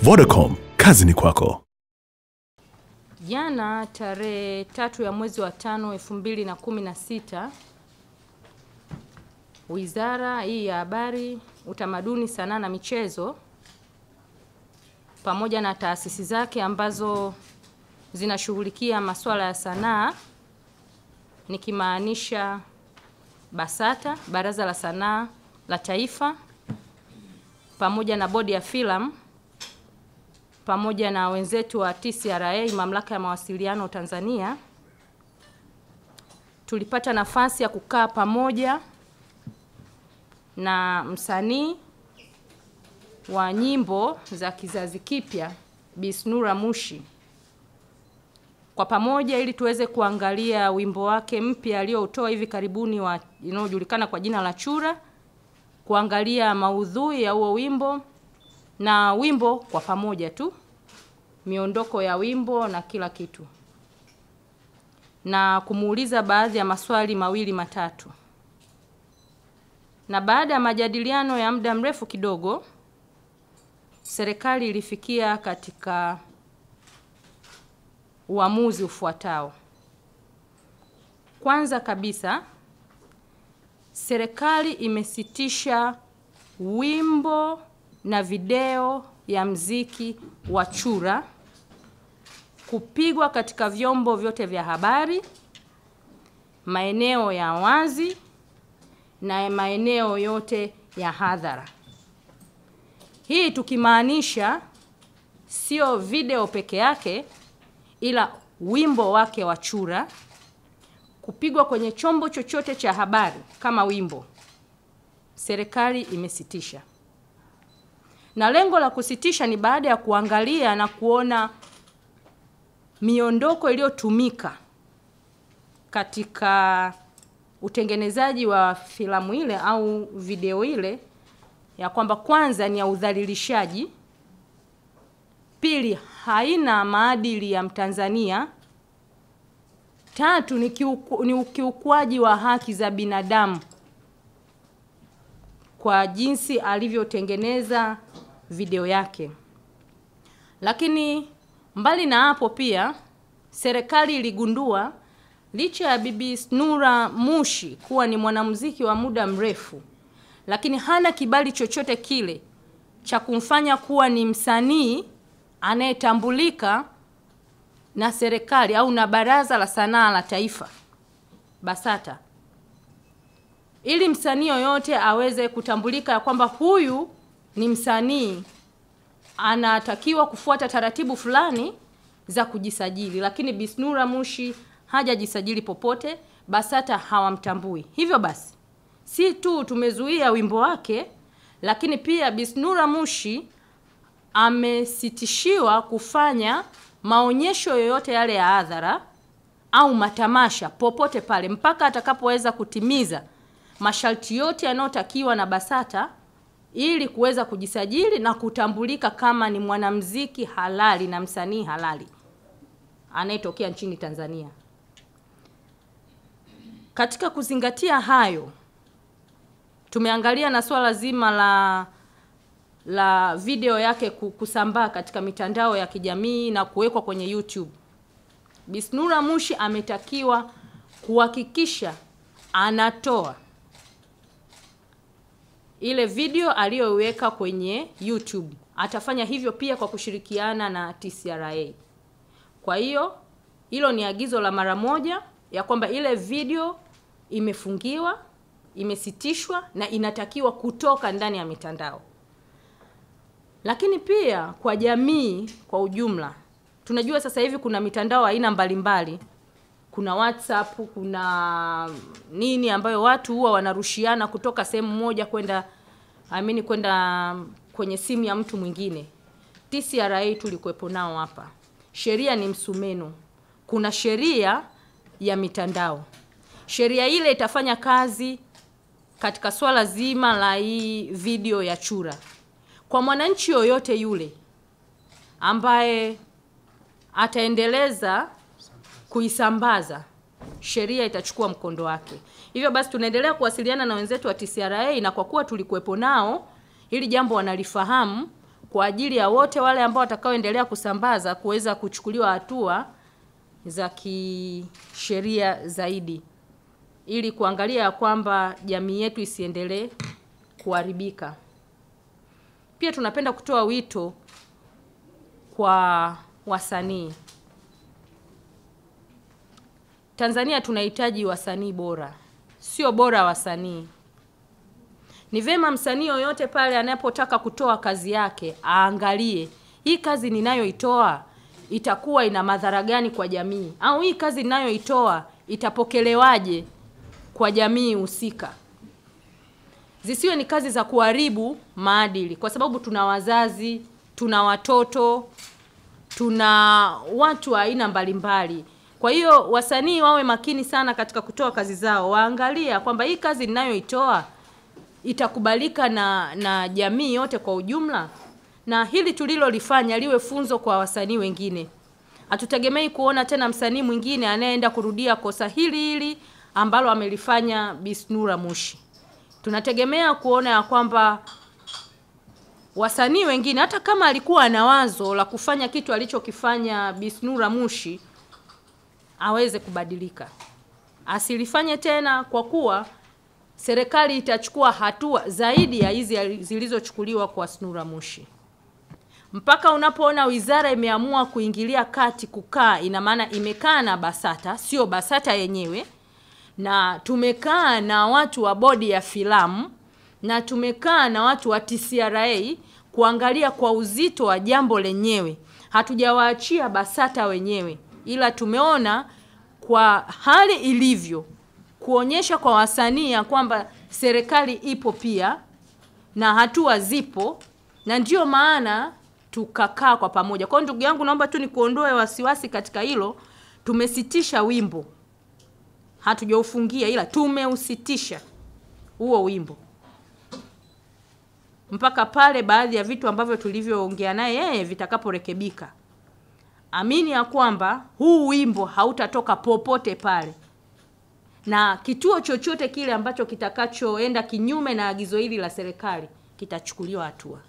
Vodacom, kazi ni kwako. Jana tarehe 3 ya mwezi wa 5 2016, Wizara hii ya Habari, Utamaduni, Sanaa na Michezo pamoja na taasisi zake ambazo zinashughulikia masuala ya sanaa, nikimaanisha BASATA, Baraza la Sanaa la Taifa, pamoja na Bodi ya Filamu, pamoja na wenzetu wa TCRA, Mamlaka ya Mawasiliano Tanzania, tulipata nafasi ya kukaa pamoja na msanii wa nyimbo za kizazi kipya Bi Snura Mushi kwa pamoja, ili tuweze kuangalia wimbo wake mpya aliyoutoa hivi karibuni unaojulikana kwa jina la Chura, kuangalia maudhui ya huo wimbo na wimbo kwa pamoja tu, miondoko ya wimbo na kila kitu, na kumuuliza baadhi ya maswali mawili matatu. Na baada ya majadiliano ya muda mrefu kidogo, serikali ilifikia katika uamuzi ufuatao. Kwanza kabisa, serikali imesitisha wimbo na video ya mziki wa Chura kupigwa katika vyombo vyote vya habari, maeneo ya wazi na maeneo yote ya hadhara. Hii tukimaanisha sio video peke yake, ila wimbo wake wa Chura kupigwa kwenye chombo chochote cha habari kama wimbo, serikali imesitisha. Na lengo la kusitisha ni baada ya kuangalia na kuona miondoko iliyotumika katika utengenezaji wa filamu ile au video ile, ya kwamba kwanza ni ya udhalilishaji, pili haina maadili ya Mtanzania, tatu ni ukiukwaji wa haki za binadamu kwa jinsi alivyotengeneza video yake. Lakini mbali na hapo pia, serikali iligundua licha ya Bibi Snura Mushi kuwa ni mwanamuziki wa muda mrefu, lakini hana kibali chochote kile cha kumfanya kuwa ni msanii anayetambulika na serikali au na Baraza la Sanaa la Taifa, BASATA. Ili msanii yoyote aweze kutambulika kwamba huyu ni msanii, anatakiwa kufuata taratibu fulani za kujisajili, lakini Bi Snura Mushi hajajisajili popote, BASATA hawamtambui. Hivyo basi, si tu tumezuia wimbo wake, lakini pia Bi Snura Mushi amesitishiwa kufanya maonyesho yoyote yale ya hadhara au matamasha popote pale mpaka atakapoweza kutimiza masharti yote yanayotakiwa na BASATA ili kuweza kujisajili na kutambulika kama ni mwanamuziki halali na msanii halali anayetokea nchini Tanzania. Katika kuzingatia hayo, tumeangalia na swala zima la video yake kusambaa katika mitandao ya kijamii na kuwekwa kwenye YouTube. Bi Snura Mushi ametakiwa kuhakikisha anatoa ile video aliyoweka kwenye YouTube. Atafanya hivyo pia kwa kushirikiana na TCRA. Kwa hiyo hilo ni agizo la mara moja ya kwamba ile video imefungiwa, imesitishwa na inatakiwa kutoka ndani ya mitandao. Lakini pia kwa jamii kwa ujumla, tunajua sasa hivi kuna mitandao aina mbalimbali. Kuna WhatsApp, kuna nini ambayo watu huwa wanarushiana kutoka sehemu moja kwenda kwenye simu ya mtu mwingine. TCRA tulikuwepo nao hapa. Sheria ni msumeno. Kuna sheria ya mitandao. Sheria ile itafanya kazi katika swala zima la hii video ya Chura. Kwa mwananchi yoyote yule ambaye ataendeleza kuisambaza, sheria itachukua mkondo wake. Hivyo basi tunaendelea kuwasiliana na wenzetu wa TCRA, na kwa kuwa tulikuwepo nao, hili jambo wanalifahamu, kwa ajili ya wote wale ambao watakaoendelea kusambaza kuweza kuchukuliwa hatua za kisheria zaidi, ili kuangalia kwamba jamii yetu isiendelee kuharibika. Pia tunapenda kutoa wito kwa wasanii. Tanzania tunahitaji wasanii bora, sio bora wasanii. Ni vema msanii yoyote pale anapotaka kutoa kazi yake aangalie, hii kazi ninayoitoa itakuwa ina madhara gani kwa jamii, au hii kazi ninayoitoa itapokelewaje kwa jamii husika. Zisiwe ni kazi za kuharibu maadili, kwa sababu tuna wazazi, tuna watoto, tuna watu wa aina mbalimbali. Kwa hiyo wasanii wawe makini sana katika kutoa kazi zao, waangalia kwamba hii kazi ninayoitoa itakubalika na jamii yote kwa ujumla, na hili tulilolifanya liwe funzo kwa wasanii wengine. Hatutegemei kuona tena msanii mwingine anayeenda kurudia kosa hili ambalo amelifanya Bi Snura Mushi. Tunategemea kuona ya kwamba wasanii wengine, hata kama alikuwa na wazo la kufanya kitu alichokifanya Bi Snura Mushi, aweze kubadilika, asilifanye tena, kwa kuwa serikali itachukua hatua zaidi ya hizi zilizochukuliwa kwa Snura Mushi. Mpaka unapoona wizara imeamua kuingilia kati kukaa, ina maana imekaa na BASATA, sio BASATA yenyewe, na tumekaa na watu wa bodi ya filamu, na tumekaa na watu wa TCRA kuangalia kwa uzito wa jambo lenyewe. Hatujawaachia BASATA wenyewe, ila tumeona kwa hali ilivyo kuonyesha kwa wasanii ya kwamba serikali ipo pia na hatua zipo, na ndio maana tukakaa kwa pamoja. Kwa ndugu yangu, naomba tu nikuondoe wasiwasi katika hilo. Tumesitisha wimbo, hatujaufungia, ila tumeusitisha huo wimbo mpaka pale baadhi ya vitu ambavyo tulivyoongea naye yeye vitakaporekebika. Amini ya kwamba huu wimbo hautatoka popote pale, na kituo chochote kile ambacho kitakachoenda kinyume na agizo hili la serikali kitachukuliwa hatua.